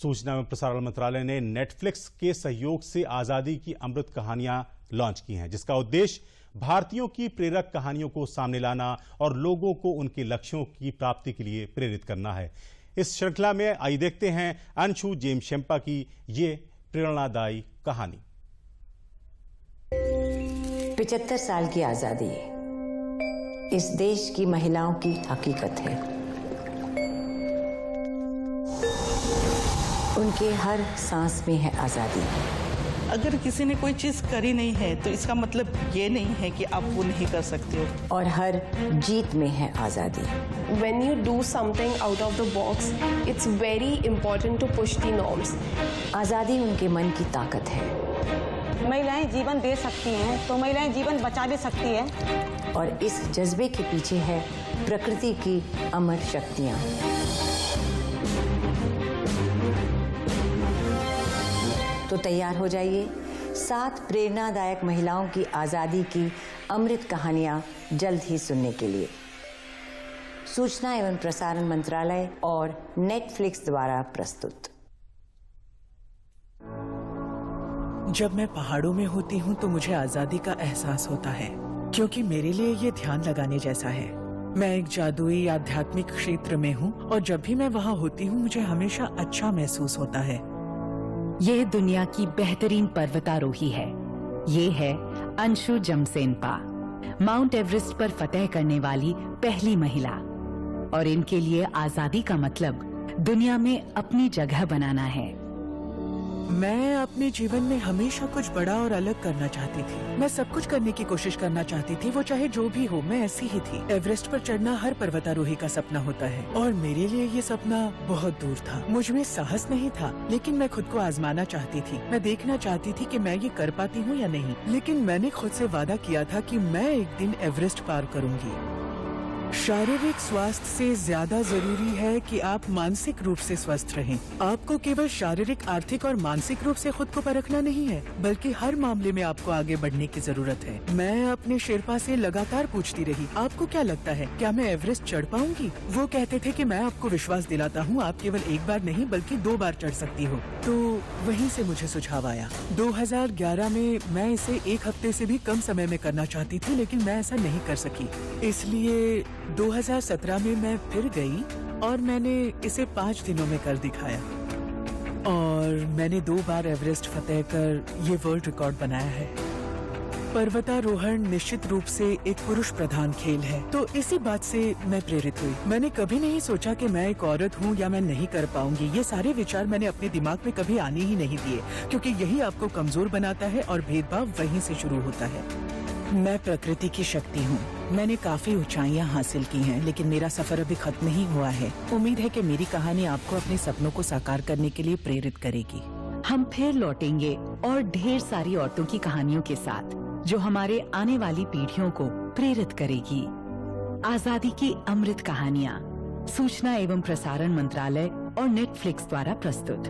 सूचना एवं प्रसारण मंत्रालय ने नेटफ्लिक्स के सहयोग से आजादी की अमृत कहानियां लॉन्च की हैं, जिसका उद्देश्य भारतीयों की प्रेरक कहानियों को सामने लाना और लोगों को उनके लक्ष्यों की प्राप्ति के लिए प्रेरित करना है। इस श्रृंखला में आइए देखते हैं अंशु जेमशेंपा की ये प्रेरणादायी कहानी। 75 साल की आजादी इस देश की महिलाओं की हकीकत है। उनके हर सांस में है आजादी। अगर किसी ने कोई चीज करी नहीं है तो इसका मतलब ये नहीं है कि आप वो नहीं कर सकते हो। और हर जीत में है आजादी। When you do something out of the box, it's very important to push the norms. आजादी उनके मन की ताकत है। महिलाएं जीवन दे सकती हैं तो महिलाएं जीवन बचा भी सकती हैं। और इस जज्बे के पीछे है प्रकृति की अमर शक्तियां। तो तैयार हो जाइए 7 प्रेरणादायक महिलाओं की आजादी की अमृत कहानियां जल्द ही सुनने के लिए। सूचना एवं प्रसारण मंत्रालय और नेटफ्लिक्स द्वारा प्रस्तुत। जब मैं पहाड़ों में होती हूँ तो मुझे आजादी का एहसास होता है, क्योंकि मेरे लिए ये ध्यान लगाने जैसा है। मैं एक जादुई आध्यात्मिक क्षेत्र में हूँ और जब भी मैं वहाँ होती हूँ मुझे हमेशा अच्छा महसूस होता है। ये दुनिया की बेहतरीन पर्वतारोही है। ये है अंशु जमसेंपा, माउंट एवरेस्ट पर फतह करने वाली पहली महिला। और इनके लिए आजादी का मतलब दुनिया में अपनी जगह बनाना है। मैं अपने जीवन में हमेशा कुछ बड़ा और अलग करना चाहती थी। मैं सब कुछ करने की कोशिश करना चाहती थी, वो चाहे जो भी हो। मैं ऐसी ही थी। एवरेस्ट पर चढ़ना हर पर्वतारोही का सपना होता है और मेरे लिए ये सपना बहुत दूर था। मुझ में साहस नहीं था, लेकिन मैं खुद को आजमाना चाहती थी। मैं देखना चाहती थी कि मैं ये कर पाती हूँ या नहीं। लेकिन मैंने खुद से वादा किया था कि मैं एक दिन एवरेस्ट पार करूँगी। शारीरिक स्वास्थ्य से ज्यादा जरूरी है कि आप मानसिक रूप से स्वस्थ रहें। आपको केवल शारीरिक, आर्थिक और मानसिक रूप से खुद को परखना नहीं है, बल्कि हर मामले में आपको आगे बढ़ने की जरूरत है। मैं अपने शेरपा से लगातार पूछती रही, आपको क्या लगता है, क्या मैं एवरेस्ट चढ़ पाऊंगी? वो कहते थे कि मैं आपको विश्वास दिलाता हूँ, आप केवल एक बार नहीं बल्कि 2 बार चढ़ सकती हो। तो वहीं से मुझे सुझाव आया। 2011 में मैं इसे 1 हफ्ते से भी कम समय में करना चाहती थी, लेकिन मैं ऐसा नहीं कर सकी। इसलिए 2017 में मैं फिर गई और मैंने इसे 5 दिनों में कर दिखाया। और मैंने 2 बार एवरेस्ट फतेह कर ये वर्ल्ड रिकॉर्ड बनाया है। पर्वतारोहण निश्चित रूप से एक पुरुष प्रधान खेल है, तो इसी बात से मैं प्रेरित हुई। मैंने कभी नहीं सोचा कि मैं एक औरत हूँ या मैं नहीं कर पाऊंगी। ये सारे विचार मैंने अपने दिमाग में कभी आने ही नहीं दिए, क्योंकि यही आपको कमजोर बनाता है और भेदभाव वहीं से शुरू होता है। मैं प्रकृति की शक्ति हूँ। मैंने काफी ऊंचाइयाँ हासिल की हैं, लेकिन मेरा सफर अभी खत्म नहीं हुआ है। उम्मीद है कि मेरी कहानी आपको अपने सपनों को साकार करने के लिए प्रेरित करेगी। हम फिर लौटेंगे और ढेर सारी औरतों की कहानियों के साथ, जो हमारे आने वाली पीढ़ियों को प्रेरित करेगी। आजादी की अमृत कहानियाँ, सूचना एवं प्रसारण मंत्रालय और नेटफ्लिक्स द्वारा प्रस्तुत।